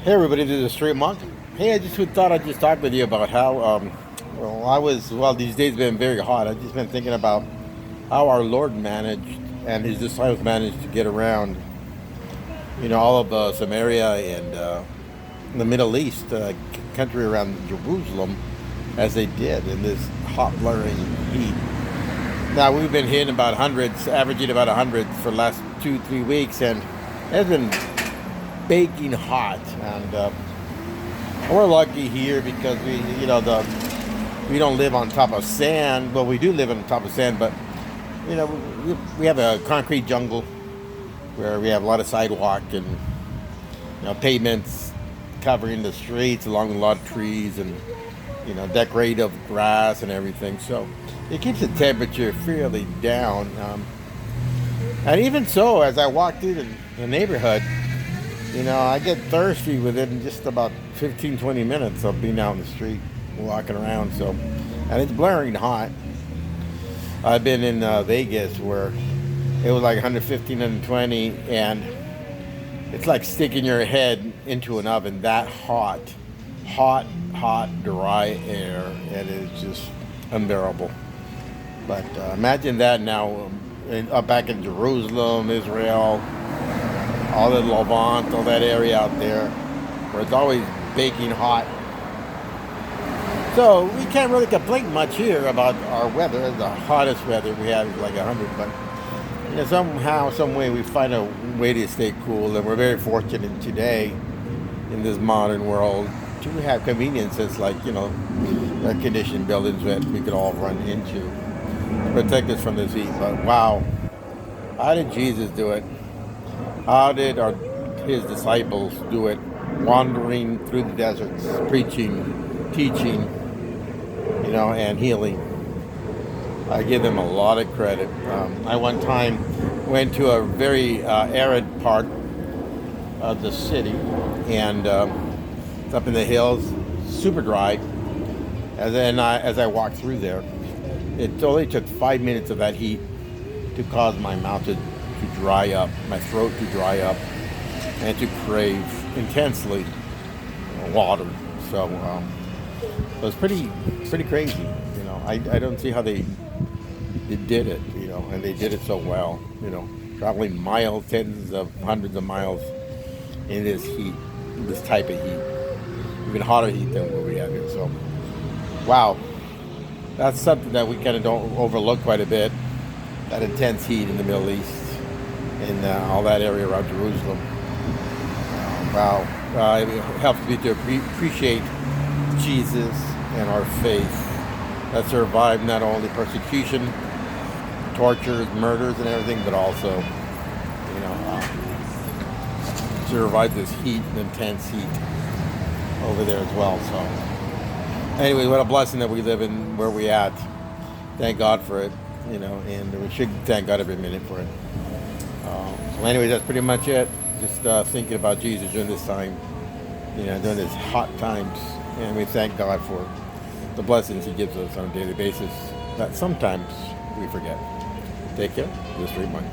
Hey everybody, this is Straight Monk. Hey, I just thought I'd just talk with you about how, these days have been very hot. I've just been thinking about how our Lord managed and his disciples managed to get around, all of Samaria and the Middle East, country around Jerusalem, as they did in this hot, blaring heat. Now, we've been hitting about hundreds, averaging about 100 for the last 2-3 weeks, and it's been baking hot, and we're lucky here because we don't live on top of sand. Well, we do live on top of sand, but we have a concrete jungle where we have a lot of sidewalk and pavements covering the streets along with a lot of trees and decorative grass and everything. So it keeps the temperature fairly down. And even so, as I walk through the neighborhood, I get thirsty within just about 15-20 minutes of being out in the street, walking around. So, and it's blaring hot. I've been in Vegas where it was like 115, 120, and it's like sticking your head into an oven. That hot, dry air, and it's just unbearable. But imagine that now, back in Jerusalem, Israel, all the Levant, all that area out there, where it's always baking hot. So we can't really complain much here about our weather. The hottest weather we have is like 100, but somehow, some way, we find a way to stay cool, and we're very fortunate today in this modern world to have conveniences like air-conditioned buildings that we could all run into to protect us from this heat. But wow, how did Jesus do it? How did his disciples do it? Wandering through the deserts, preaching, teaching, and healing. I give them a lot of credit. I one time went to a very arid part of the city, and it's up in the hills, super dry. As I walked through there, it only took 5 minutes of that heat to cause my mouth to dry up, my throat to dry up, and to crave intensely water. So it was pretty crazy. I don't see how they did it. And they did it so well. Traveling miles, tens of hundreds of miles in this heat, this type of heat, even hotter heat than what we have here. So wow, that's something that we kind of don't overlook quite a bit. That intense heat in the Middle East. In all that area around Jerusalem. It helps me to appreciate Jesus and our faith that survived not only persecution, tortures, murders, and everything, but also, survived this heat, intense heat over there as well. So, anyway, what a blessing that we live in where we at. Thank God for it, and we should thank God every minute for it. So anyway, that's pretty much it. Just thinking about Jesus during this time, during these hot times. And we thank God for the blessings he gives us on a daily basis that sometimes we forget. Take care. This is Straight Monk.